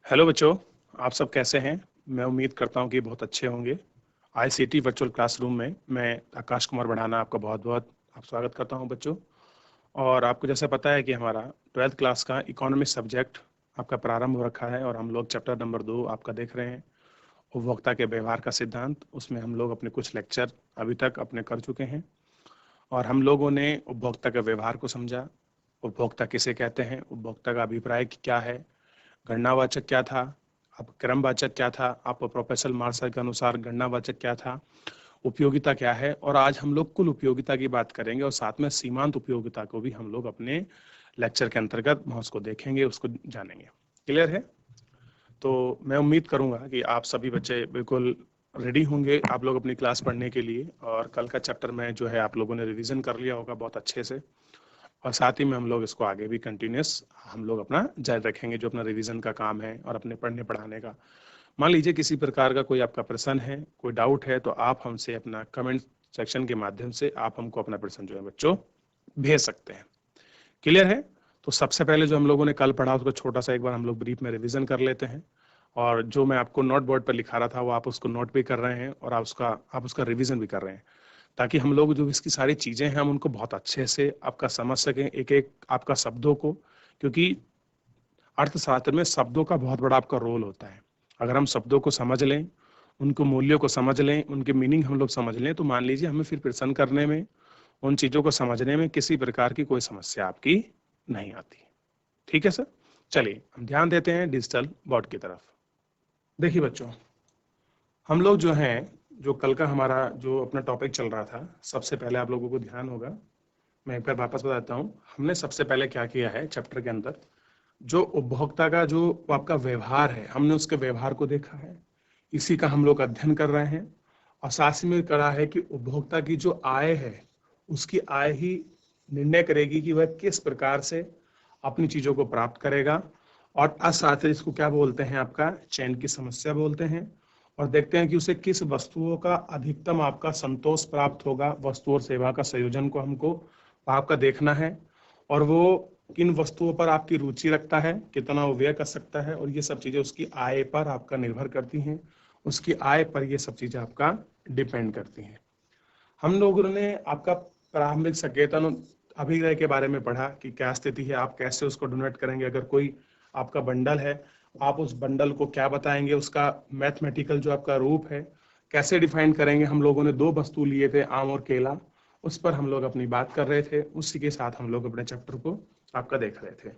Hello बच्चों, आप सब कैसे हैं? मैं उम्मीद करता हूं कि बहुत अच्छे होंगे। आईसीटी वर्चुअल क्लासरूम में मैं आकाश कुमार बढ़ाना आपका बहुत बहुत स्वागत करता हूं बच्चों। और आपको जैसे पता है कि हमारा 12th क्लास का इकोनॉमिक्स सब्जेक्ट आपका प्रारंभ हो रखा है और हम लोग चैप्टर नंबर 2 आपका देख रहे हैं, उपभोक्ता के व्यवहार का सिद्धांत। उसमें हम लोग अपने कुछ लेक्चर अभी तक अपने कर चुके हैं और हम लोगों ने उपभोक्ता के व्यवहार को समझा। उपभोक्ता किसे कहते हैं, उपभोक्ता का अभिप्राय क्या है, गणनावाचक क्या था, अब क्रमवाचक क्या था, आप प्रोफेसर मार्शल के अनुसार गणनावाचक क्या था, उपयोगिता क्या है। और आज हम लोग कुल उपयोगिता की बात करेंगे और साथ में सीमांत उपयोगिता को भी हम लोग अपने लेक्चर के अंतर्गत उसको देखेंगे, उसको जानेंगे। क्लियर है? तो मैं उम्मीद करूंगा कि आप सभी बच्चे बिल्कुल रेडी होंगे, आप लोग अपनी क्लास पढ़ने के लिए। और कल का चैप्टर में जो है आप लोगों ने रिवीजन कर लिया होगा बहुत अच्छे से, और साथ ही में हम लोग इसको आगे भी कंटिन्यूस हम लोग अपना जारी रखेंगे, जो अपना रिवीजन का काम है और अपने पढ़ने पढ़ाने का। मान लीजिए किसी प्रकार का कोई आपका प्रश्न है, कोई डाउट है, तो आप हमसे अपना कमेंट सेक्शन के माध्यम से आप हमको अपना प्रश्न जो है बच्चों भेज सकते हैं। क्लियर है? तो सबसे पहले जो हम लोगों ने कल पढ़ा उसको छोटा सा एक बार हम लोग ब्रीफ में रिवीजन कर लेते हैं। और जो मैं आपको नोट बोर्ड पर लिखा रहा था वो आप उसको नोट भी कर रहे हैं और आप उसका रिवीजन भी कर रहे हैं, ताकि हम लोग जो इसकी सारी चीजें हैं हम उनको बहुत अच्छे से आपका समझ सकें, एक एक आपका शब्दों को। क्योंकि अर्थशास्त्र में शब्दों का बहुत बड़ा आपका रोल होता है। अगर हम शब्दों को समझ लें, उनको मूल्यों को समझ लें, उनके मीनिंग हम लोग समझ लें, तो मान लीजिए हमें फिर प्रश्न करने में, उन चीजों को समझने में किसी प्रकार की कोई समस्या आपकी नहीं आती। ठीक है सर? चलिए हम ध्यान देते हैं डिजिटल बोर्ड की तरफ। देखिए बच्चों, हम लोग जो हैं, जो कल का हमारा जो अपना टॉपिक चल रहा था, सबसे पहले आप लोगों को ध्यान होगा, मैं एक बार वापस बताता हूँ। हमने सबसे पहले क्या किया है चैप्टर के अंदर, जो उपभोक्ता का जो आपका व्यवहार है, हमने उसके व्यवहार को देखा है, इसी का हम लोग अध्ययन कर रहे हैं। और साथ ही में करा है कि उपभोक्ता की जो आय है, उसकी आय ही निर्णय करेगी कि वह किस प्रकार से अपनी चीजों को प्राप्त करेगा। और साथ ही इसको क्या बोलते हैं, आपका चयन की समस्या बोलते हैं। और देखते हैं कि उसे किस वस्तुओं का अधिकतम आपका संतोष प्राप्त होगा, वस्तु और सेवा का संयोजन को हमको आपका देखना है। और वो किन वस्तुओं पर आपकी रुचि रखता है, कितना वो व्यय कर सकता है, और ये सब चीजें उसकी आय पर आपका निर्भर करती हैं। उसकी आय पर ये सब चीजें आपका डिपेंड करती हैं। हम लोगों ने आपका प्रारंभिक संकेतन अभिनय के बारे में पढ़ा कि क्या स्थिति है, आप कैसे उसको डोनेट करेंगे। अगर कोई आपका बंडल है, आप उस बंडल को क्या बताएंगे, उसका मैथमेटिकल जो आपका रूप है कैसे डिफाइन करेंगे। हम लोगों ने दो वस्तु लिए थे, आम और केला, उस पर हम लोग अपनी बात कर रहे थे। उसी के साथ हम लोग अपने चैप्टर को आपका देख रहे थे।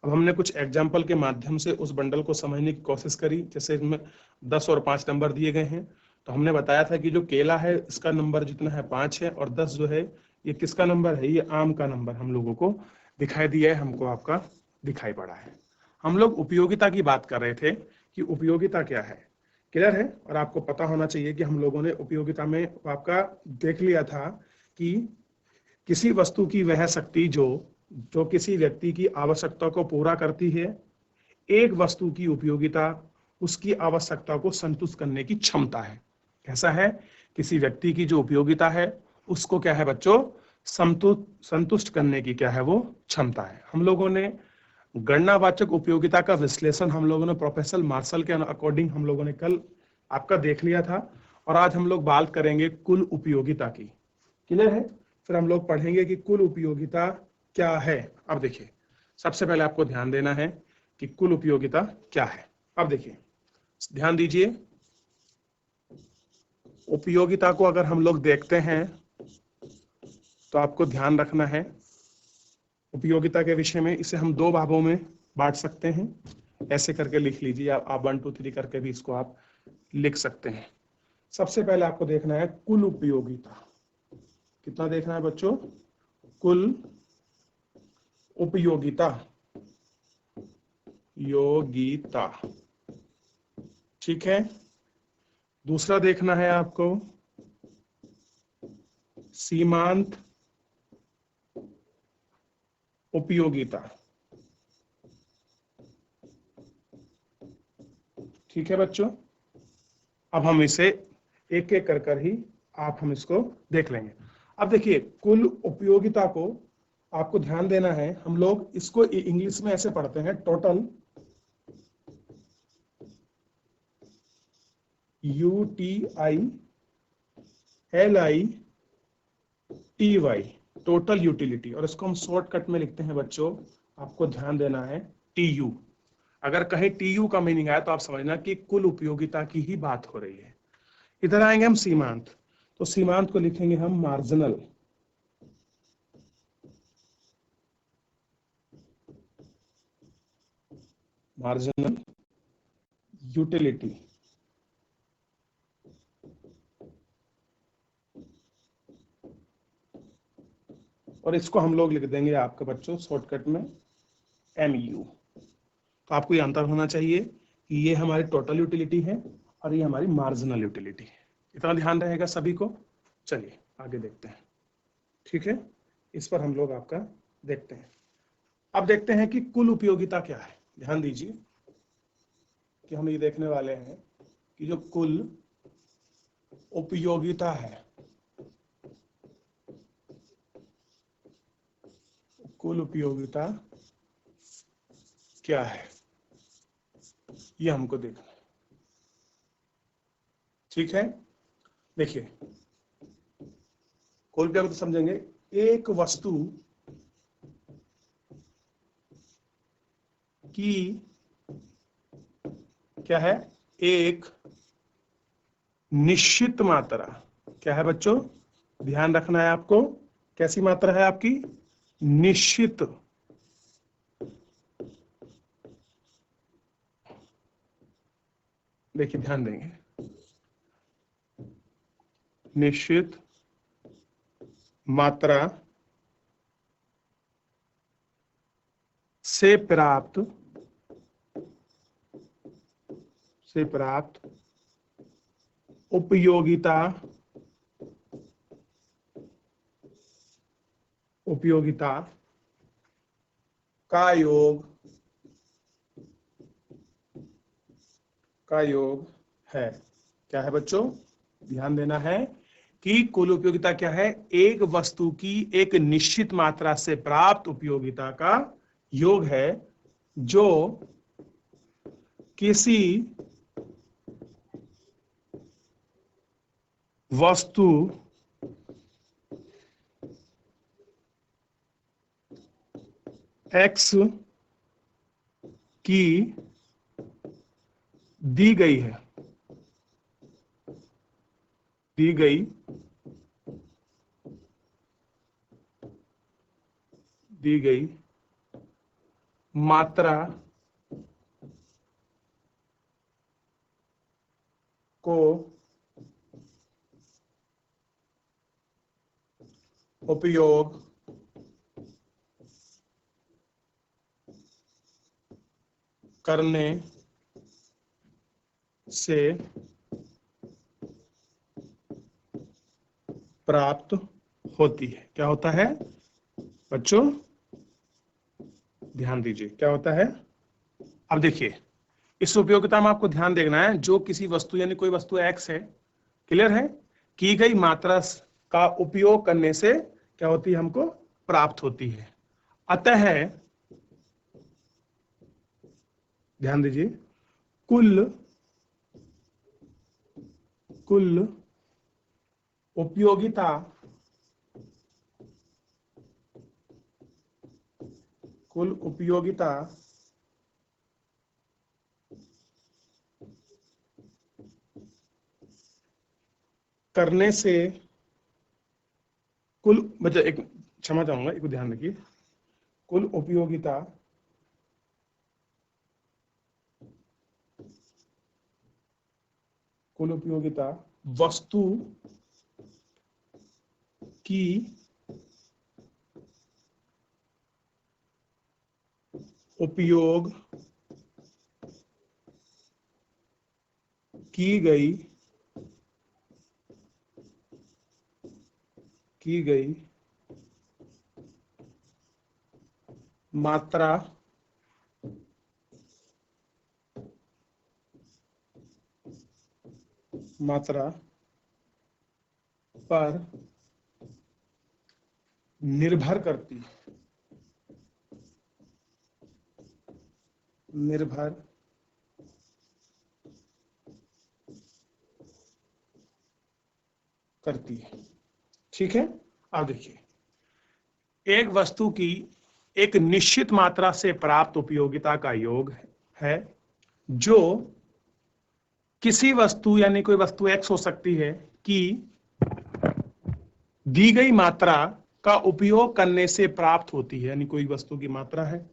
अब हमने कुछ एग्जाम्पल के माध्यम से उस बंडल को समझने की कोशिश करी। जैसे इसमें 10 और 5 नंबर दिए गए हैं, तो हमने बताया था कि जो केला है इसका नंबर जितना है 5 है, और 10 जो है ये किसका नंबर है, ये आम का नंबर हम लोगों को दिखाई दिया है, हमको आपका दिखाई पड़ा है। हम लोग उपयोगिता की बात कर रहे थे कि उपयोगिता क्या है। क्लियर है? और आपको पता होना चाहिए कि हम लोगों ने उपयोगिता में आपका देख लिया था कि किसी वस्तु की वह शक्ति जो जो किसी व्यक्ति की आवश्यकता को पूरा करती है। एक वस्तु की उपयोगिता उसकी आवश्यकता को संतुष्ट करने की क्षमता है। कैसा है? किसी व्यक्ति की जो उपयोगिता है उसको क्या है बच्चों, संतुष्ट करने की क्या है वो क्षमता है। हम लोगों ने गणनावाचक उपयोगिता का विश्लेषण हम लोगों ने प्रोफेसर मार्शल के अकॉर्डिंग हम लोगों ने कल आपका देख लिया था। और आज हम लोग बात करेंगे कुल उपयोगिता की। क्लियर है? फिर हम लोग पढ़ेंगे कि कुल उपयोगिता क्या है। अब देखिए, सबसे पहले आपको ध्यान देना है कि कुल उपयोगिता क्या है। अब देखिए, ध्यान दीजिए, उपयोगिता को अगर हम लोग देखते हैं तो आपको ध्यान रखना है उपयोगिता के विषय में। इसे हम दो भागों में बांट सकते हैं, ऐसे करके लिख लीजिए आप 1 2 3 करके भी इसको आप लिख सकते हैं। सबसे पहले आपको देखना है कुल उपयोगिता। कितना देखना है बच्चों? कुल उपयोगिता, योगिता। ठीक है। दूसरा देखना है आपको सीमांत उपयोगिता। ठीक है बच्चों, अब हम इसे एक एक कर ही हम इसको देख लेंगे। अब देखिए, कुल उपयोगिता को आपको ध्यान देना है। हम लोग इसको इंग्लिश में ऐसे पढ़ते हैं, टोटल UTILITY, टोटल यूटिलिटी, और इसको हम शॉर्टकट में लिखते हैं बच्चों, आपको ध्यान देना है, TU। अगर कहीं TU का मीनिंग आया तो आप समझना कि कुल उपयोगिता की ही बात हो रही है। इधर आएंगे हम सीमांत, तो सीमांत को लिखेंगे हम मार्जिनल, मार्जिनल यूटिलिटी। और इसको हम लोग लिख देंगे आपके बच्चों शॉर्टकट में MU। तो आपको ये अंतर होना चाहिए कि ये हमारी टोटल यूटिलिटी है और ये हमारी मार्जिनल यूटिलिटी है। इतना ध्यान रहेगा सभी को। चलिए आगे देखते हैं, ठीक है, इस पर हम लोग आपका देखते हैं। अब देखते हैं कि कुल उपयोगिता क्या है। ध्यान दीजिए कि हम ये देखने वाले हैं कि जो कुल उपयोगिता है, कुल उपयोगिता क्या है, ये हमको देखना है। ठीक है, देखिए कुल उपयोगिता समझेंगे, एक वस्तु की क्या है, एक निश्चित मात्रा, क्या है बच्चों, ध्यान रखना है आपको, कैसी मात्रा है आपकी, निश्चित, देखिए ध्यान देंगे, निश्चित मात्रा से प्राप्त उपयोगिता, उपयोगिता का योग, का योग है। क्या है बच्चों, ध्यान देना है कि कुल उपयोगिता क्या है, एक वस्तु की एक निश्चित मात्रा से प्राप्त उपयोगिता का योग है, जो किसी वस्तु X की दी गई है, दी गई, दी गई मात्रा को उपयोग करने से प्राप्त होती है। क्या होता है बच्चों, ध्यान दीजिए, क्या होता है। अब देखिए इस उपयोगिता में आपको ध्यान देना है, जो किसी वस्तु यानी कोई वस्तु X है, क्लियर है, की गई मात्रा का उपयोग करने से क्या होती है, हमको प्राप्त होती है। अतः ध्यान दीजिए, कुल कुल उपयोगिता, कुल उपयोगिता करने से, कुल मतलब एक क्षमा चाहूंगा, एक ध्यान रखिए, कुल उपयोगिता कुल उपयोगिता वस्तु की उपयोग की गई, की गई मात्रा मात्रा पर निर्भर करती है, निर्भर करती है। ठीक है, अब देखिए, एक वस्तु की एक निश्चित मात्रा से प्राप्त उपयोगिता का योग है जो किसी वस्तु, यानी कोई वस्तु एक्स हो सकती है, कि दी गई मात्रा का उपयोग करने से प्राप्त होती है। यानी कोई वस्तु की मात्रा है,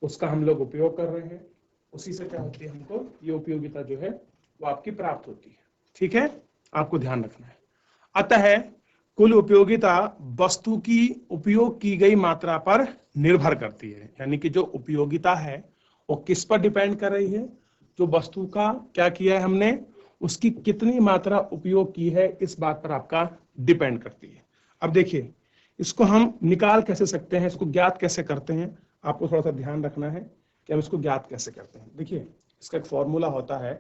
उसका हम लोग उपयोग कर रहे हैं, उसी से क्या होती है, हमको ये उपयोगिता जो है वो आपकी प्राप्त होती है। ठीक है, आपको ध्यान रखना है। अतः कुल उपयोगिता वस्तु की उपयोग की गई मात्रा पर निर्भर करती है। यानी कि जो उपयोगिता है वो किस पर डिपेंड कर रही है, जो वस्तु का क्या किया है हमने, उसकी कितनी मात्रा उपयोग की है, इस बात पर आपका डिपेंड करती है। अब देखिए, इसको हम निकाल कैसे सकते हैं, इसको ज्ञात कैसे करते हैं, आपको थोड़ा सा ध्यान रखना है कि हम इसको ज्ञात कैसे करते हैं। देखिए, इसका एक फॉर्मूला होता है,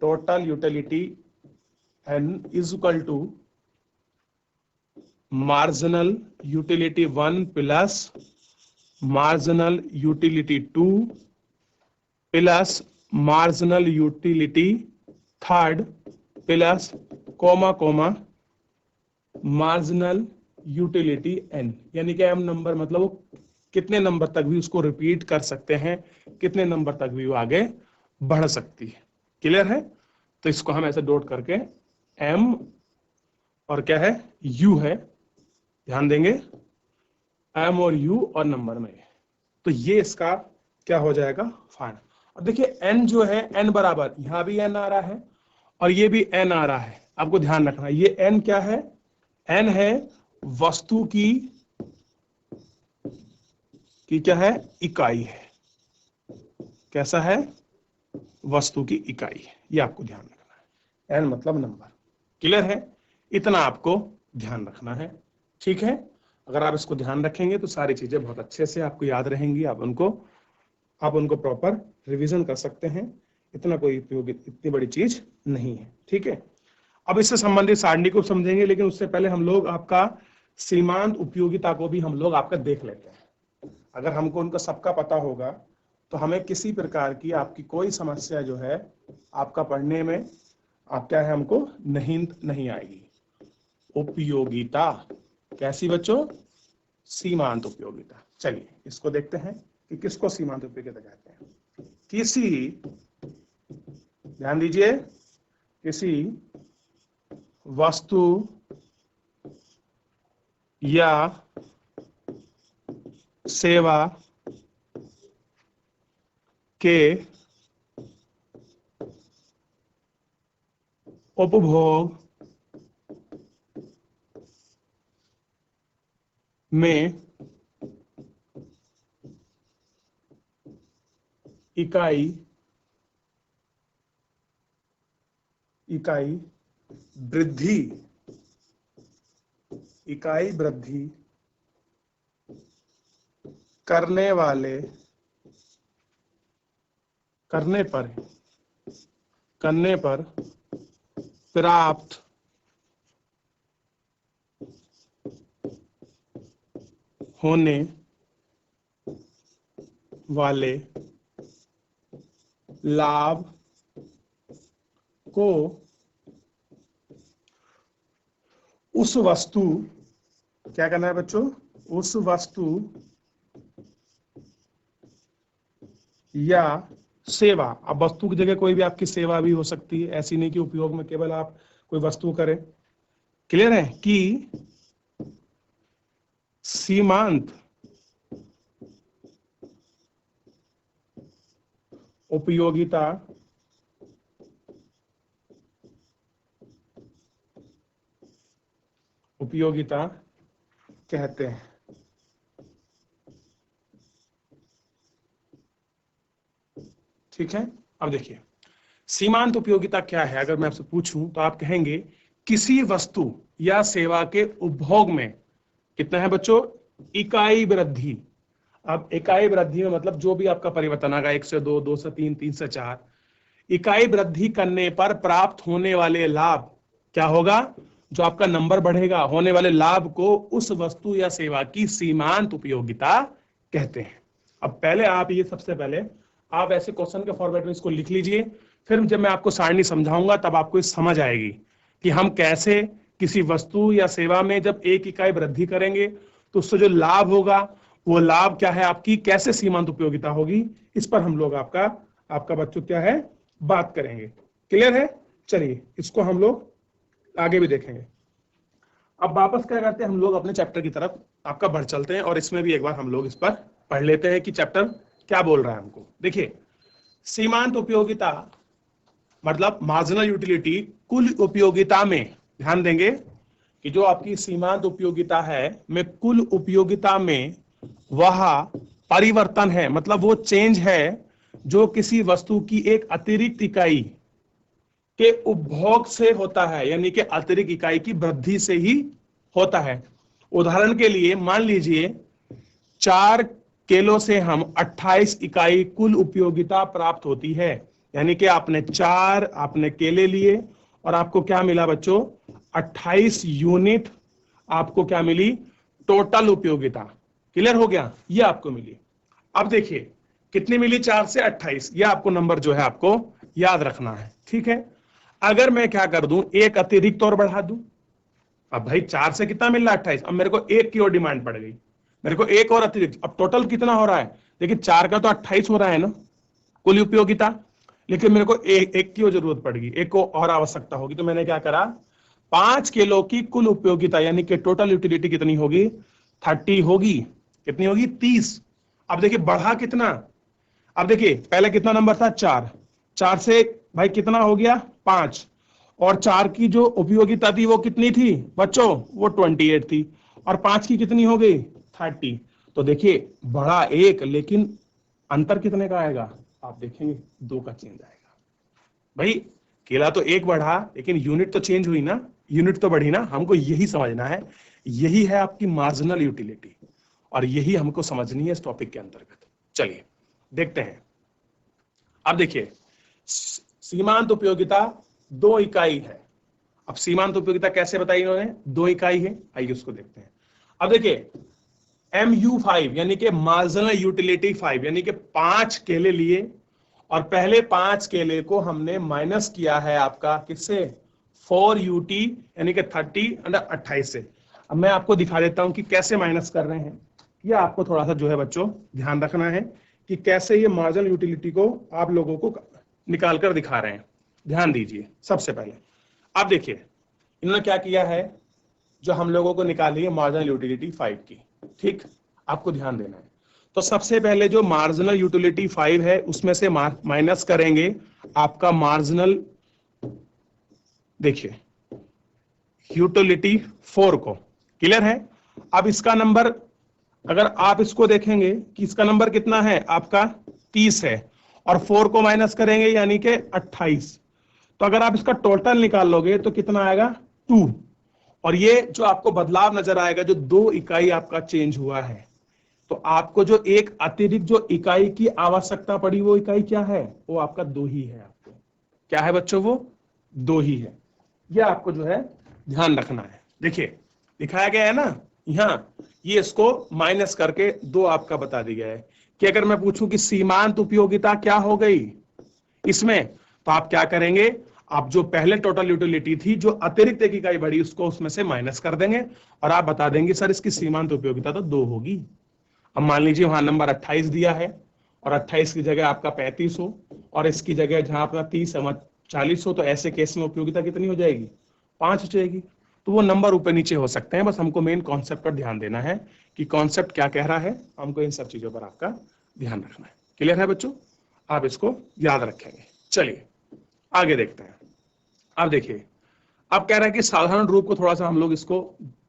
total utility n is equal to marginal utility 1 plus marginal utility 2 plus marginal utility 3 plus comma comma marginal utility n। यानी कि m नंबर मतलब वो कितने नंबर तक भी उसको रिपीट कर सकते हैं, कितने नंबर तक भी वो आगे बढ़ सकती है। क्लियर है? तो इसको हम ऐसे डॉट करके m और क्या है, u है, ध्यान देंगे, m और u और नंबर में, तो ये इसका क्या हो जाएगा, फाइनल। अब देखिए n जो है, n बराबर, यहां भी n आ रहा है और ये भी n आ रहा है। आपको ध्यान रखना, ये n क्या है, n है वस्तु की क्या है, इकाई है। कैसा है, वस्तु की इकाई है, ये आपको ध्यान रखना है। n मतलब नंबर। क्लियर है? इतना आपको ध्यान रखना है। ठीक है, अगर आप इसको ध्यान रखेंगे तो सारी चीजें बहुत अच्छे से आपको याद रहेंगी, आप उनको प्रॉपर रिवीजन कर सकते हैं। इतना कोई उपयोगी, इतनी बड़ी चीज नहीं है। ठीक है, अब इससे संबंधित सारणी को समझेंगे, लेकिन उससे पहले हम लोग आपका सीमांत उपयोगिता को भी हम लोग आपका देख लेते हैं। अगर हमको उनका सबका पता होगा तो हमें किसी प्रकार की आपकी कोई समस्या जो है आपका पढ़ने में आप क्या है, हमको नहीं आएगी। उपयोगिता कैसी बच्चों, सीमांत उपयोगिता। चलिए इसको देखते हैं कि किसको सीमांत उपयोगिता कहते हैं। किसी, ध्यान दीजिए, किसी वस्तु या सेवा के उपभोग में इकाई वृद्धि करने पर प्राप्त होने वाले लाभ को उस वस्तु, क्या करना है बच्चों, उस वस्तु या सेवा। अब वस्तु की जगह कोई भी आपकी सेवा भी हो सकती है, ऐसी नहीं कि उपयोग में केवल आप कोई वस्तु करें। क्लियर है? कि सीमांत उपयोगिता कहते हैं। ठीक है, अब देखिए सीमांत उपयोगिता क्या है। अगर मैं आपसे पूछूं तो आप कहेंगे किसी वस्तु या सेवा के उपभोग में कितना है बच्चों, इकाई वृद्धि। अब इकाई वृद्धि में मतलब जो भी आपका परिवर्तन आएगा, 1 से 2, 2 से 3, 3 से 4, इकाई वृद्धि करने पर प्राप्त होने वाले लाभ क्या होगा, जो आपका नंबर बढ़ेगा, होने वाले लाभ को उस वस्तु या सेवा की सीमांत उपयोगिता कहते हैं। अब पहले आप ये, सबसे पहले आप ऐसे क्वेश्चन के फॉर्मेट में इसको लिख लीजिए, फिर जब मैं आपको सारणी समझाऊंगा तब आपको समझ आएगी कि हम कैसे किसी वस्तु या सेवा में जब 1 इकाई वृद्धि करेंगे तो उससे जो लाभ होगा वो लाभ क्या है आपकी, कैसे सीमांत उपयोगिता होगी, इस पर हम लोग आपका बच्चों क्या है बात करेंगे। क्लियर है? चलिए इसको हम लोग आगे भी देखेंगे। अब वापस क्या करते हैं, हम लोग अपने चैप्टर की तरफ आपका बढ़ चलते हैं और इसमें भी एक बार हम लोग इस पर पढ़ लेते हैं कि चैप्टर क्या बोल रहा है हमको। देखिए, सीमांत उपयोगिता मतलब मार्जिनल यूटिलिटी कुल उपयोगिता में, ध्यान देंगे कि जो आपकी सीमांत उपयोगिता है में कुल उपयोगिता में वह परिवर्तन है, मतलब वो चेंज है जो किसी वस्तु की एक अतिरिक्त इकाई के उपभोग से होता है, यानी कि अतिरिक्त इकाई की वृद्धि से ही होता है। उदाहरण के लिए मान लीजिए 4 केलों से हम 28 इकाई कुल उपयोगिता प्राप्त होती है, यानी कि आपने 4 आपने केले लिए और आपको क्या मिला बच्चों, 28 यूनिट आपको क्या मिली, टोटल उपयोगिता। क्लियर हो गया? ये आपको मिली। अब देखिए कितनी मिली, 4 से 28, ये आपको नंबर जो है आपको याद रखना है, ठीक है। अगर मैं क्या कर दूं, एक अतिरिक्त और बढ़ा दूं, अब भाई 4 से कितना मिल रहा है 28, अब मेरे को 1 की और डिमांड पड़ गई, मेरे को एक और अतिरिक्त, अब टोटल कितना हो रहा है, देखिए 4 का तो 28 हो रहा है ना कुल उपयोगिता, लेकिन मेरे को एक की जरूरत पड़ गई, एक को और आवश्यकता होगी, तो मैंने क्या करा, 5 किलो की कुल उपयोगिता यानी कि टोटल यूटिलिटी कितनी होगी, 30 होगी। कितनी होगी, 30। अब देखिए बढ़ा कितना, अब देखिए पहले कितना नंबर था, 4 से भाई कितना हो गया, 5, और 4 की जो उपयोगिता थी वो कितनी थी बच्चों, वो 28 थी, और 5 की कितनी हो गई, 30। तो देखिए बढ़ा 1, लेकिन अंतर कितने का आएगा, आप देखेंगे 2 का चेंज आएगा। भाई केला तो 1 बढ़ा, लेकिन यूनिट तो चेंज हुई ना, यूनिट तो बढ़ी ना, हमको यही समझना है। यही है आपकी मार्जिनल यूटिलिटी, और यही हमको समझनी है इस टॉपिक के अंतर्गत। चलिए देखते हैं। अब देखिए सीमांत उपयोगिता 2 इकाई है। अब सीमांत उपयोगिता कैसे बताई इन्होंने, 2 इकाई है, आइए उसको देखते हैं। अब देखिए MU5 यानी कि मार्जिनल यूटिलिटी 5, यानी कि 5 केले लिए और पहले 5 केले को हमने माइनस किया है आपका किससे, 4UT यानी कि 30 अंडर 28 से। अब मैं आपको दिखा देता हूं कि कैसे माइनस कर रहे हैं। ये आपको थोड़ा सा जो है बच्चों ध्यान रखना है कि कैसे ये मार्जिनल यूटिलिटी को आप लोगों को निकाल कर दिखा रहे हैं। ध्यान दीजिए। सबसे पहले आप देखिए इन्होंने क्या किया है, जो हम लोगों को निकाली है मार्जिनल यूटिलिटी 5 की, ठीक, आपको ध्यान देना है। तो सबसे पहले जो मार्जिनल यूटिलिटी 5 है उसमें से माइनस करेंगे आपका मार्जिनल, देखिए यूटिलिटी 4 को। क्लियर है? अब इसका नंबर अगर आप इसको देखेंगे कि इसका नंबर कितना है आपका 30 है, और 4 को माइनस करेंगे यानी कि 28। तो अगर आप इसका टोटल निकाल लोगे तो कितना आएगा, 2। और ये जो आपको बदलाव नजर आएगा, जो 2 इकाई आपका चेंज हुआ है, तो आपको जो एक अतिरिक्त जो इकाई की आवश्यकता पड़ी वो इकाई क्या है, वो आपका 2 ही है। आपको क्या है बच्चों, वो 2 ही है। ये आपको जो है ध्यान रखना है। देखिए दिखाया गया है ना यहाँ, ये इसको माइनस करके 2 आपका बता दिया गया है कि अगर मैं पूछूं कि सीमांत उपयोगिता क्या हो गई इसमें, तो आप क्या करेंगे, आप जो पहले टोटल यूटिलिटी थी जो अतिरिक्त एक इकाई बढ़ी उसको उसमें से माइनस कर देंगे और आप बता देंगे सर इसकी सीमांत उपयोगिता तो 2 होगी। अब मान लीजिए वहां नंबर 28 दिया है और 28 की जगह आपका 35 हो और इसकी जगह जहां आपका 30 है 40 हो, तो ऐसे केस में उपयोगिता कितनी हो जाएगी, 5 हो जाएगी। तो वो नंबर ऊपर नीचे हो सकते हैं, बस हमको मेन कॉन्सेप्ट पर ध्यान देना है कि कॉन्सेप्ट क्या कह रहा है, हमको इन सब चीजों पर आपका ध्यान रखना है। क्लियर है बच्चों? आप इसको याद रखेंगे। चलिए आगे देखते हैं। अब देखिए अब कह रहा है कि साधारण रूप को थोड़ा सा हम लोग इसको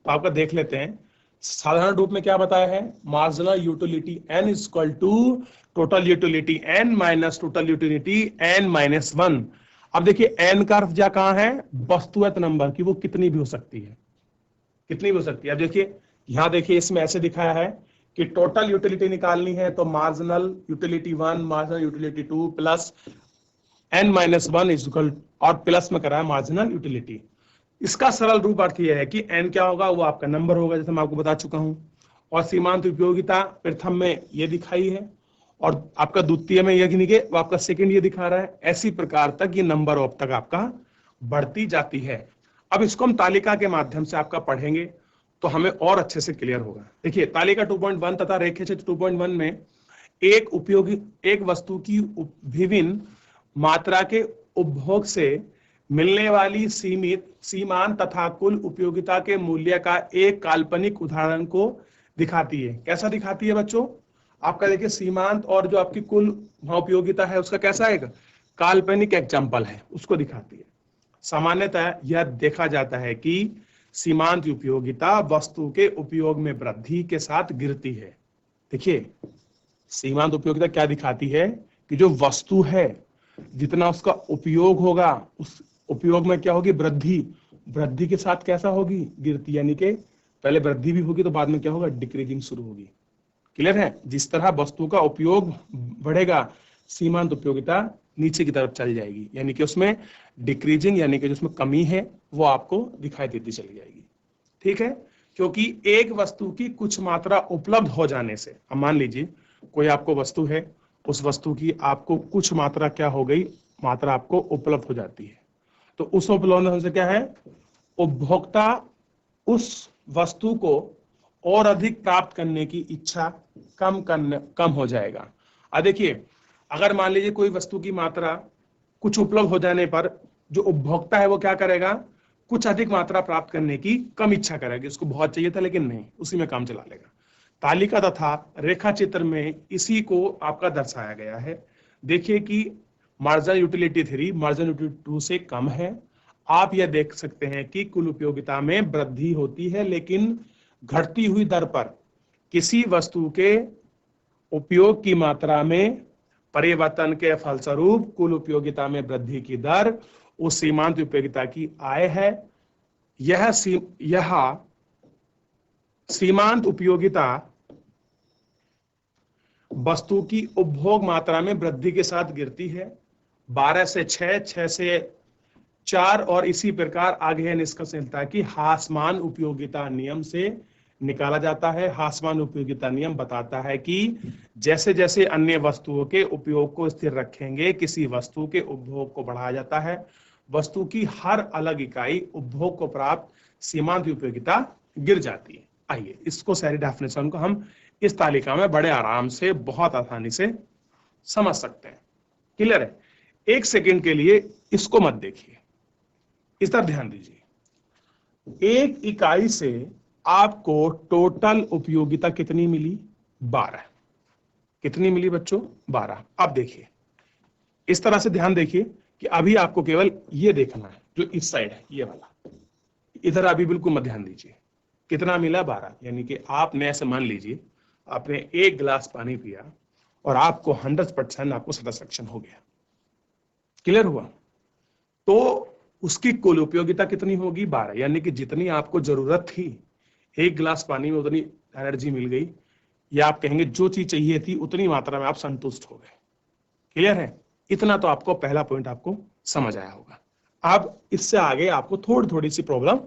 आपका देख लेते हैं। साधारण रूप में क्या बताया है, marginal utility n is equal to total utility n minus total utility n minus 1। अब देखिए n का अर्थ जा कहां है, वस्तुगत नंबर की, वो कितनी भी हो सकती है, कितनी भी हो सकती है। अब देखिए यहां देखिए इसमें ऐसे दिखाया है कि टोटल यूटिलिटी निकालनी है तो marginal utility 1 marginal utility 2 plus n minus 1 is equal, और प्लस में करा है मार्जिनल यूटिलिटी। इसका सरल रूप अर्थ यह है कि n क्या होगा, वो आपका नंबर होगा जैसे मैं आपको बता चुका हूं, और सीमांत उपयोगिता प्रथम में ये दिखाई है और आपका द्वितीय में यानी कि वो आपका सेकंड ये दिखा रहा है। ऐसी प्रकार तक ये नंबर ऑफ तक आपका बढ़ती जाती है। अब इसको हम तालिका के माध्यम से आपका पढ़ेंगे तो हमें और अच्छे से क्लियर होगा। देखिए तालिका 2.1 तथा रेखाचित्र 2.1 में एक वस्तु की विभिन्न मात्रा के उपभोग से मिलने वाली सीमांत तथा कुल उपयोगिता के मूल्य का एक काल्पनिक उदाहरण को दिखाती है। कैसा दिखाती है बच्चों? आपका देखिए सीमांत और जो आपकी कुल उपयोगिता है उसका कैसा एक काल्पनिक एग्जाम्पल है, उसको दिखाती है। सामान्यतः यह देखा जाता है कि सीमांत उपयोगिता वस्तु के उपयोग में वृद्धि के साथ गिरती है। देखिए सीमांत उपयोगिता क्या दिखाती है कि जो वस्तु है जितना उसका उपयोग होगा उस उपयोग में क्या होगी? वृद्धि। वृद्धि के साथ कैसा होगी? गिरती। यानी कि पहले वृद्धि भी होगी तो बाद में क्या होगा? डिक्रीजिंग शुरू होगी। क्लियर है? जिस तरह वस्तु का उपयोग बढ़ेगा सीमांत उपयोगिता नीचे की तरफ चली जाएगी, यानी कि उसमें डिक्रीजिंग यानी कि जिसमें कमी है वो आपको दिखाई देती चली जाएगी। ठीक है? क्योंकि एक वस्तु की कुछ मात्रा उपलब्ध हो जाने से, अब मान लीजिए कोई आपको वस्तु है, उस वस्तु की आपको कुछ मात्रा क्या हो गई? मात्रा आपको उपलब्ध हो जाती है। तो उस उपलब्ध होने से क्या है? उपभोक्ता उस वस्तु को और अधिक प्राप्त करने की इच्छा कम हो जाएगा। अब देखिए अगर मान लीजिए कोई वस्तु की मात्रा कुछ उपलब्ध हो जाने पर जो उपभोक्ता है वो क्या करेगा? कुछ अधिक मात्रा प्राप्त करने की कम इच्छा करेगा। उसको बहुत चाहिए था लेकिन नहीं, उसी में काम चला लेगा। तालिका तथा रेखा चित्र में इसी को आपका दर्शाया गया है। देखिए कि मार्जिनल यूटिलिटी 3 मार्जिनल यूटिलिटी 2 से कम है। आप यह देख सकते हैं कि कुल उपयोगिता में वृद्धि होती है लेकिन घटती हुई दर पर। किसी वस्तु के उपयोग की मात्रा में परिवर्तन के फलस्वरूप कुल उपयोगिता में वृद्धि की दर उस सीमांत उपयोगिता की आय है। यह सीमांत उपयोगिता वस्तु की उपभोग मात्रा में वृद्धि के साथ गिरती है। 12 से 6, 6 से 4 और इसी प्रकार आगे निष्कर्ष मिलता है कि हासमान उपयोगिता नियम से निकाला जाता है। हासमान उपयोगिता नियम बताता है कि जैसे जैसे अन्य वस्तुओं के उपयोग को स्थिर रखेंगे किसी वस्तु के उपभोग को बढ़ाया जाता है। वस्तु की हर अलग इकाई उपभोग को प्राप्त सीमांत उपयोगिता गिर जाती है। आइए इसको सारी डेफिनेशन को हम इस तालिका में बड़े आराम से बहुत आसानी से समझ सकते हैं। क्लियर है? एक सेकेंड के लिए इसको मत देखिए, इस तरफ ध्यान दीजिए। एक इकाई से आपको टोटल उपयोगिता कितनी मिली? 12। कितनी मिली बच्चों? 12। अब देखिए इस तरह से ध्यान देखिए कि अभी आपको केवल ये देखना है जो इस साइड है ये वाला, इधर अभी बिल्कुल मत ध्यान दीजिए। कितना मिला? 12। यानी कि आपने ऐसे मान लीजिए आपने एक गिलास पानी पिया और आपको 100% आपको सेटिस्फेक्शन हो गया। क्लियर हुआ? तो उसकी कुल उपयोगिता कितनी होगी? 12। यानी कि जितनी आपको जरूरत थी एक गिलास पानी में उतनी एनर्जी मिल गई, या आप कहेंगे जो चीज चाहिए थी उतनी मात्रा में आप संतुष्ट हो गए। क्लियर है? इतना तो आपको पहला पॉइंट आपको समझ आया होगा। अब इससे आगे आपको थोड़ी थोड़ी सी प्रॉब्लम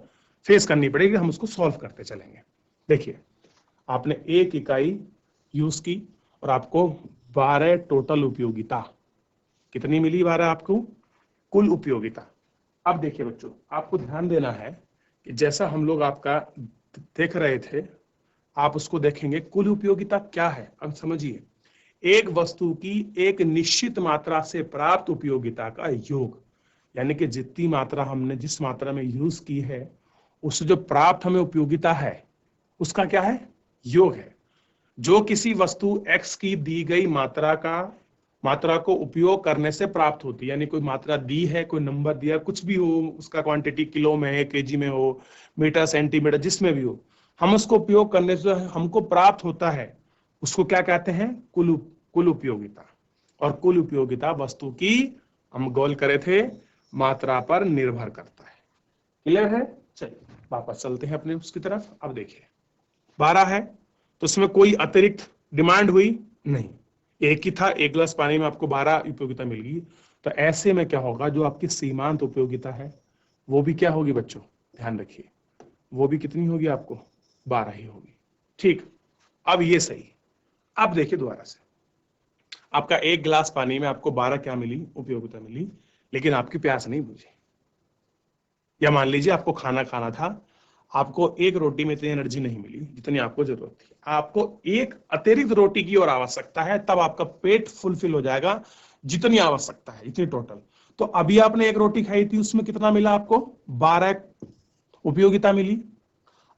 फेस करनी पड़ेगी, हम उसको सॉल्व करते चलेंगे। देखिए आपने एक इकाई यूज की और आपको 12 टोटल उपयोगिता कितनी मिली? 12 आपको कुल उपयोगिता। अब देखिए बच्चों आपको ध्यान देना है कि जैसा हम लोग आपका देख रहे थे आप उसको देखेंगे कुल उपयोगिता क्या है। अब समझिए एक वस्तु की एक निश्चित मात्रा से प्राप्त उपयोगिता का योग, यानी कि जितनी मात्रा हमने जिस मात्रा में यूज की है उससे जो प्राप्त हमें उपयोगिता है उसका क्या है? योग है। जो किसी वस्तु x की दी गई मात्रा को उपयोग करने से प्राप्त होती है, यानी कोई मात्रा दी है, कोई नंबर दिया, कुछ भी हो, उसका क्वांटिटी किलो में है, केजी में हो, मीटर, सेंटीमीटर, जिसमें भी हो, हम उसको उपयोग करने से हमको प्राप्त होता है उसको क्या कहते हैं? कुल उपयोगिता। और कुल उपयोगिता वस्तु की हम गोल करे थे मात्रा पर निर्भर करता है। क्लियर है? चलिए वापस चलते हैं अपने उसकी तरफ। अब देखिए 12 है तो उसमें कोई अतिरिक्त डिमांड हुई नहीं, एक ही था, एक गिलास पानी में आपको 12 उपयोगिता मिल गई। तो ऐसे में क्या होगा? जो आपकी सीमांत उपयोगिता है वो भी क्या होगी बच्चों? ध्यान रखिए वो भी कितनी होगी? आपको 12 ही होगी। ठीक, अब ये सही। अब देखिए दोबारा से आपका एक गिलास पानी में आपको 12 क्या मिली? उपयोगिता मिली, लेकिन आपकी प्यास नहीं बुझी। या मान लीजिए आपको खाना खाना था, आपको एक रोटी में इतनी एनर्जी नहीं मिली जितनी आपको जरूरत थी, आपको एक अतिरिक्त रोटी की और आवश्यकता है, तब आपका पेट फुलफिल हो जाएगा जितनी आवश्यकता है, इतनी टोटल। तो अभी आपने एक रोटी खाई थी, उसमें कितना मिला आपको? 12 उपयोगिता मिली।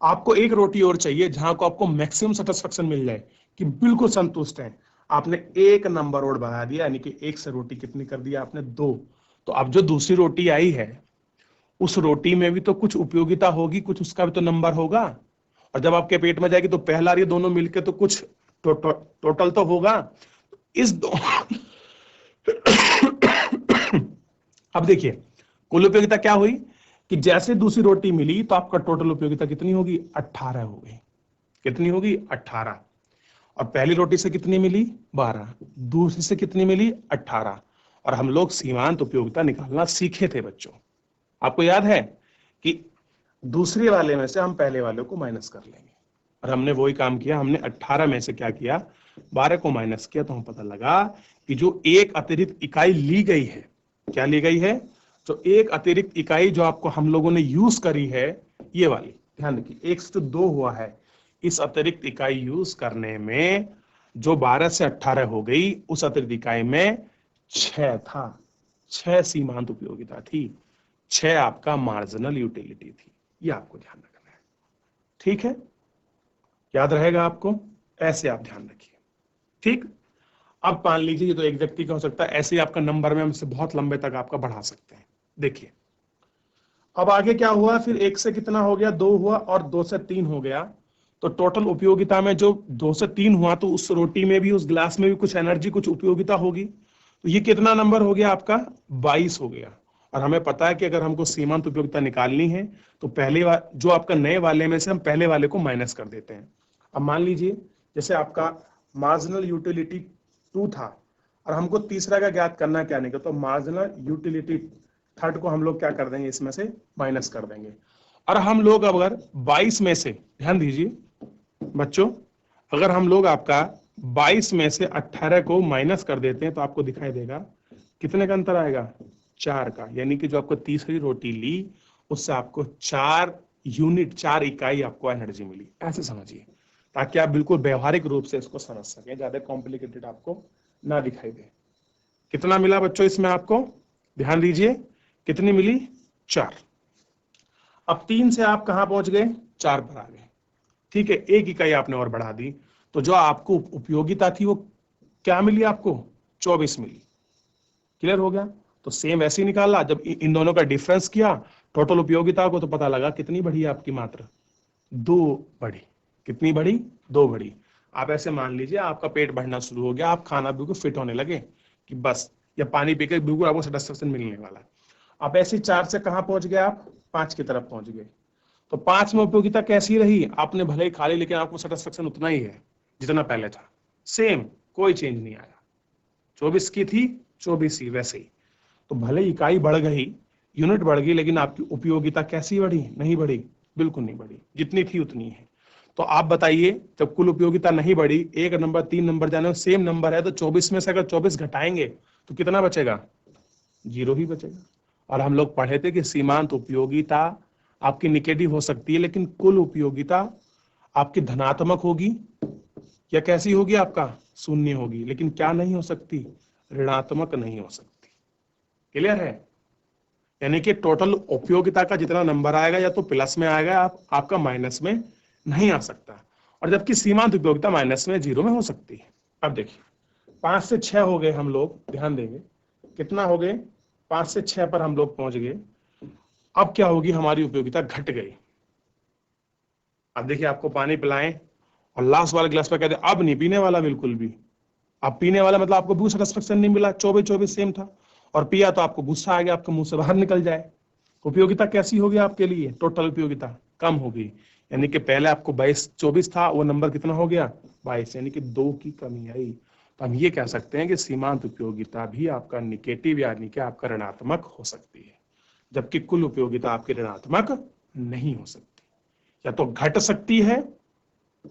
आपको एक रोटी और चाहिए जहां को आपको मैक्सिमम सेटिस्फेक्शन मिल जाए कि बिल्कुल संतुष्ट है, आपने एक नंबर और बढ़ा दिया, यानी कि एक से रोटी कितनी कर दिया आपने? 2। तो अब जो दूसरी रोटी आई है, उस रोटी में भी तो कुछ उपयोगिता होगी, कुछ उसका भी तो नंबर होगा, और जब आपके पेट में जाएगी तो पहला और ये दोनों मिलके तो कुछ टोटल तो होगा। इस दो अब देखिए कुल उपयोगिता क्या हुई कि जैसे दूसरी रोटी मिली तो आपका टोटल उपयोगिता कितनी होगी? 18 हो गई। कितनी होगी? 18। और पहली रोटी से कितनी मिली? 12। दूसरी से कितनी मिली? 18। और हम लोग सीमांत उपयोगिता निकालना सीखे थे बच्चों, आपको याद है कि दूसरे वाले में से हम पहले वाले को माइनस कर लेंगे, और हमने वही काम किया। हमने 18 में से क्या किया? 12 को माइनस किया, तो हम पता लगा कि जो एक अतिरिक्त इकाई ली गई है, क्या ली गई है? जो एक अतिरिक्त इकाई जो आपको हम लोगों ने यूज करी है, ये वाली, ध्यान रखिए, 1 से 2 हुआ है। इस अतिरिक्त इकाई यूज करने में जो 12 से 18 हो गई, उस अतिरिक्त इकाई में 6 था। 6 सीमांत उपयोगिता थी, 6 आपका मार्जिनल यूटिलिटी थी। ये आपको ध्यान रखना है, ठीक है? याद रहेगा आपको? ऐसे आप ध्यान रखिए, ठीक। अब मान लीजिए ये तो एक व्यक्ति का हो सकता है, ऐसे ही आपका नंबर में हम इसे बहुत लंबे तक आपका बढ़ा सकते हैं। देखिए अब आगे क्या हुआ, फिर 1 से कितना हो गया? 2 हुआ, और 2 से 3 हो गया। तो टोटल उपयोगिता में जो 2 से 3 हुआ, तो उस रोटी में भी, उस गिलास में भी कुछ एनर्जी, कुछ उपयोगिता होगी। तो ये कितना नंबर हो गया आपका? 22 हो गया। और हमें पता है कि अगर हमको सीमांत उपयोगिता निकालनी है तो जो आपका नए वाले में से हम पहले वाले को माइनस कर देते हैं। अब मान लीजिए जैसे आपका मार्जिनल यूटिलिटी 2 था, और हमको तीसरा का ज्ञात करना, क्या नहीं, तो मार्जिनल यूटिलिटी थर्ड को हम लोग क्या कर देंगे? इसमें से माइनस कर देंगे। और हम लोग अगर 22 में से, ध्यान दीजिए बच्चों, अगर हम लोग आपका 22 में से 18 को माइनस कर देते हैं तो आपको दिखाई देगा कितने का अंतर आएगा? 4 का। यानी कि जो आपको तीसरी रोटी ली, उससे आपको 4 यूनिट, 4 इकाई आपको एनर्जी मिली। ऐसे समझिए, ताकि आप बिल्कुल व्यवहारिक रूप से इसको समझ सकें, ज्यादा कॉम्प्लिकेटेड आपको ना दिखाई दे। कितना मिला बच्चों इसमें आपको? ध्यान दीजिए, कितनी मिली? 4। अब 3 से आप कहां पहुंच गए? 4 पर आ गए, ठीक है। एक इकाई आपने और बढ़ा दी, तो जो आपको उपयोगिता थी वो क्या मिली आपको? 24 मिली। क्लियर हो गया? तो सेम ऐसे ही निकाला, जब इन दोनों का डिफरेंस किया टोटल उपयोगिता को, तो पता लगा कितनी बढ़ी आपकी मात्रा? 2 बढ़ी। कितनी बढ़ी? 2 बढ़ी। आप ऐसे मान लीजिए आपका पेट बढ़ना शुरू हो गया, आप खाना बिल्कुल फिट होने लगे कि बस, या पानी पीकर बिल्कुल आपको सेटिस्फेक्शन मिलने वाला। आप ऐसे 4 से कहां पहुंच गए? आप 5 की तरफ पहुंच गए। तो 5 में उपयोगिता कैसी रही? आपने भले ही खा ली, लेकिन आपको सेटिस्फेक्शन उतना ही है जितना पहले था, सेम, कोई चेंज नहीं आया। 24 की थी, 24 ही वैसे ही। तो भले इकाई बढ़ गई, यूनिट बढ़ गई, लेकिन आपकी उपयोगिता कैसी बढ़ी? नहीं बढ़ी, बिल्कुल नहीं बढ़ी, जितनी थी उतनी है। तो आप बताइए, जब कुल उपयोगिता नहीं बढ़ी, 1 नंबर 3 नंबर जाने सेम नंबर है, तो 24 में से अगर 24 घटाएंगे तो कितना बचेगा? 0 ही बचेगा। और हम लोग पढ़े थे कि सीमांत उपयोगिता आपकी निगेटिव हो सकती है, लेकिन कुल उपयोगिता आपकी धनात्मक होगी, या कैसी होगी? आपका शून्य होगी। लेकिन क्या नहीं हो सकती? ऋणात्मक नहीं हो सकती। क्लियर है? यानी कि टोटल उपयोगिता का जितना नंबर आएगा, या तो प्लस में आएगा, आपका माइनस में नहीं आ सकता। और जबकि सीमांत उपयोगिता माइनस में, 0 में हो सकती है। अब देखिए 5 से 6 हो गए हम लोग, ध्यान देंगे कितना हो गए? 5 से 6 पर हम लोग पहुंच गए। अब क्या होगी? हमारी उपयोगिता घट गई। अब देखिए आपको पानी पिलाएं और लास्ट वाले गिलास पर कहते अब नहीं पीने वाला बिल्कुल भी। अब पीने वाला मतलब आपको भी सेटिस्फेक्शन नहीं मिला, 24 सेम था, और पिया तो आपको गुस्सा आ गया, आपके मुंह से बाहर निकल जाए। उपयोगिता कैसी होगी आपके लिए? टोटल उपयोगिता कम होगी। यानी कि पहले आपको 24 था, वो नंबर कितना हो गया? 22, यानी कि 2 की कमी आई। तो हम ये कह सकते हैं कि सीमांत उपयोगिता भी आपका निगेटिव, यानी कि आपका ऋणात्मक हो सकती है, जबकि कुल उपयोगिता आपकी ऋणात्मक नहीं हो सकती। या तो घट सकती है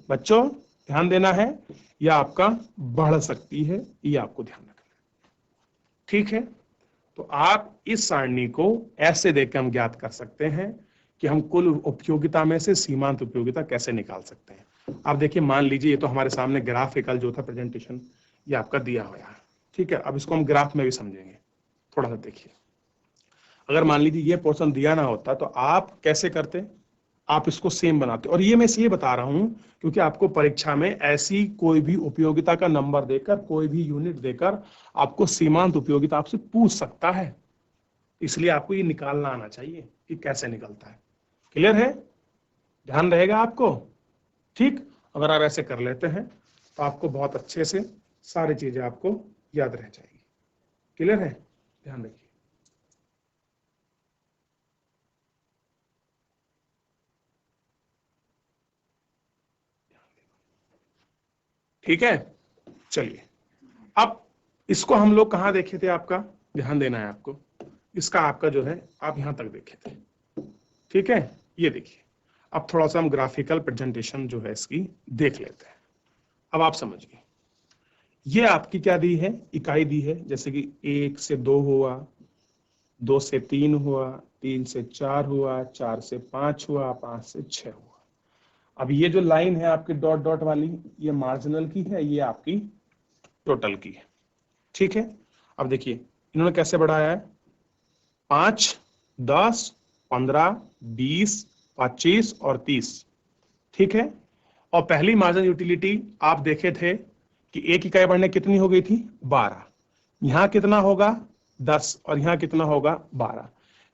बच्चों, ध्यान देना है, या आपका बढ़ सकती है, ये आपको ध्यान रखना है, ठीक है। तो आप इस सारणी को ऐसे देख के हम ज्ञात कर सकते हैं कि हम कुल उपयोगिता में से सीमांत उपयोगिता कैसे निकाल सकते हैं। आप देखिए, मान लीजिए ये तो हमारे सामने ग्राफिकल जो था प्रेजेंटेशन ये आपका दिया हुआ है, ठीक है। अब इसको हम ग्राफ में भी समझेंगे, थोड़ा सा देखिए। अगर मान लीजिए ये पोर्शन दिया ना होता तो आप कैसे करते, आप इसको सेम बनाते। और ये मैं इसलिए बता रहा हूं क्योंकि आपको परीक्षा में ऐसी कोई भी उपयोगिता का नंबर देकर, कोई भी यूनिट देकर आपको सीमांत उपयोगिता आपसे पूछ सकता है, इसलिए आपको ये निकालना आना चाहिए कि कैसे निकलता है। क्लियर है? ध्यान रहेगा आपको, ठीक। अगर आप ऐसे कर लेते हैं तो आपको बहुत अच्छे से सारी चीजें आपको याद रह जाएगी। क्लियर है? ध्यान रखिए। ठीक है, चलिए। अब इसको हम लोग कहाँ देखे थे, आपका ध्यान देना है आपको। इसका आपका जो है आप यहां तक देखे थे, ठीक है। ये देखिए, अब थोड़ा सा हम ग्राफिकल प्रेजेंटेशन जो है इसकी देख लेते हैं। अब आप समझिए, ये आपकी क्या दी है, इकाई दी है, जैसे कि 1 से 2 हुआ, 2 से 3 हुआ, 3 से 4 हुआ, 4 से 5 हुआ, 5 से 6 हुआ। अब ये जो लाइन है आपकी डॉट डॉट वाली, ये मार्जिनल की है, ये आपकी टोटल की है, ठीक है। अब देखिए इन्होंने कैसे बढ़ाया है, 5, 10, 15, 20, 25 और 30, ठीक है। और पहली मार्जिनल यूटिलिटी आप देखे थे कि एक इकाई बढ़ने कितनी हो गई थी, 12। यहां कितना होगा, 10, और यहां कितना होगा, 12।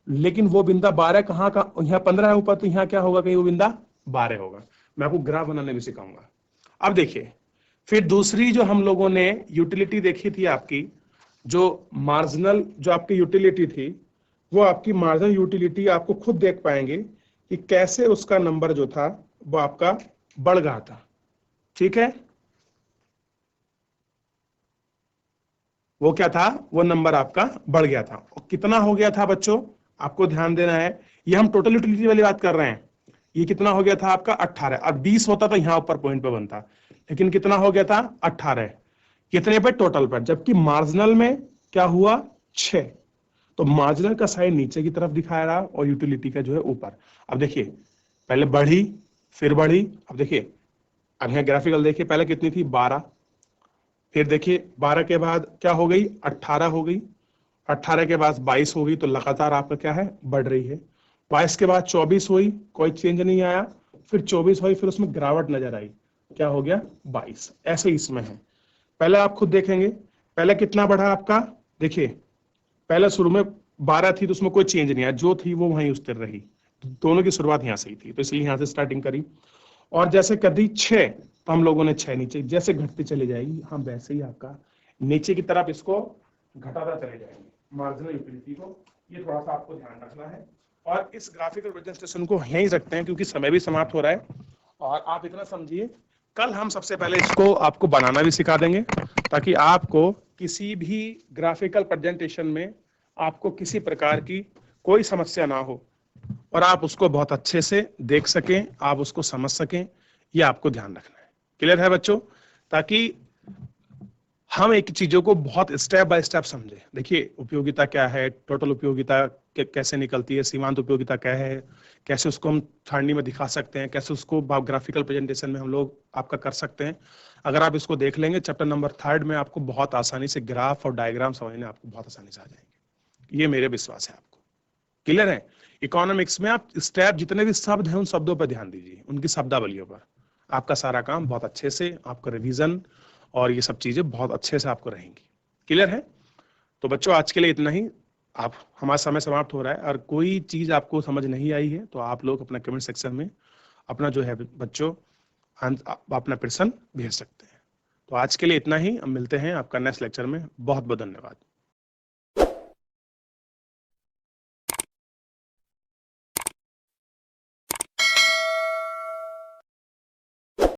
लेकिन वो बिंदा 12 कहाँ का, यहाँ 15 है ऊपर, तो यहाँ क्या होगा, कहीं वो बिंदा 12 होगा। मैं आपको ग्राफ बनाने भी सिखाऊंगा। अब देखिए, फिर दूसरी जो हम लोगों ने यूटिलिटी देखी थी आपकी, जो मार्जिनल जो आपकी यूटिलिटी थी, वो आपकी मार्जिनल यूटिलिटी आपको खुद देख पाएंगे कि कैसे उसका नंबर जो था वो आपका बढ़ गया था, ठीक है। वो क्या था, वो नंबर आपका बढ़ गया था। और कितना हो गया था बच्चों, आपको ध्यान देना है। ये हम टोटल यूटिलिटी वाली बात कर रहे हैं। ये कितना हो गया था आपका, 18। अब 20 होता तो यहां ऊपर पॉइंट पे बनता, लेकिन कितना हो गया था, 18। कितने पे, टोटल पर। जबकि मार्जिनल में क्या हुआ, 6। तो मार्जिनल का साइन नीचे की तरफ दिखा रहा और यूटिलिटी का जो है ऊपर। अब देखिए, पहले बढ़ी, फिर बढ़ी। अब देखिए, अब यहाँ ग्राफिकल देखिए, पहले कितनी थी, 12। फिर देखिए 12 के बाद क्या हो गई, 18 हो गई। 18 के बाद 22 हो गई। तो लगातार आपका क्या है, बढ़ रही है। 22 के बाद 24 हुई, कोई चेंज नहीं आया। फिर 24 हुई, फिर उसमें गिरावट नजर आई, क्या हो गया, 22। ऐसे ही इसमें है। पहले आप खुद देखेंगे, पहले कितना बढ़ा आपका, देखिए पहले शुरू में 12 थी तो उसमें कोई चेंज नहीं आया, जो थी वो वहीं स्थिर रही। दोनों की शुरुआत यहाँ से ही थी, तो इसलिए यहाँ से स्टार्टिंग करी। और जैसे कर दी 6, तो हम लोगों ने 6 नीचे, जैसे घटती चली जाएगी हम वैसे ही आपका नीचे की तरफ इसको घटाता चले जाएंगे, मार्जिनल यूटिलिटी को। ये थोड़ा सा आपको ध्यान रखना है। और इस ग्राफिकल प्रेजेंटेशन को यहीं रखते हैं क्योंकि समय भी समाप्त हो रहा है। और आप इतना समझिए, कल हम सबसे पहले इसको आपको बनाना भी सिखा देंगे, ताकि आपको किसी भी ग्राफिकल प्रेजेंटेशन में आपको किसी प्रकार की कोई समस्या ना हो और आप उसको बहुत अच्छे से देख सकें, आप उसको समझ सकें। ये आपको ध्यान रखना है। क्लियर है बच्चों? ताकि हम एक चीजों को बहुत स्टेप बाय स्टेप समझे। देखिए, उपयोगिता क्या है, टोटल उपयोगिता कैसे निकलती है, सीमांत उपयोगिता क्या है, कैसे उसको हम सारणी में दिखा सकते हैं, कैसे उसको ग्राफिकल प्रेजेंटेशन में हम लोग आपका कर सकते हैं। अगर आप इसको देख लेंगे, चैप्टर नंबर 3 में आपको बहुत आसानी से ग्राफ और डायग्राम समझने आपको बहुत आसानी से आ जाएंगे। ये मेरे विश्वास है आपको। क्लियर है? इकोनॉमिक्स में आप स्टेप जितने भी शब्द हैं उन शब्दों पर ध्यान दीजिए, उनकी शब्दावलियों पर। आपका सारा काम बहुत अच्छे से, आपका रिवीजन और ये सब चीजें बहुत अच्छे से आपको रहेंगी। क्लियर है? तो बच्चों आज के लिए इतना ही। आप, हमारा समय समाप्त हो रहा है और कोई चीज आपको समझ नहीं आई है तो आप लोग अपना कमेंट सेक्शन में अपना जो है बच्चों अपना प्रश्न भेज सकते हैं। तो आज के लिए इतना ही, हम मिलते हैं आपका नेक्स्ट लेक्चर में। बहुत बहुत धन्यवाद।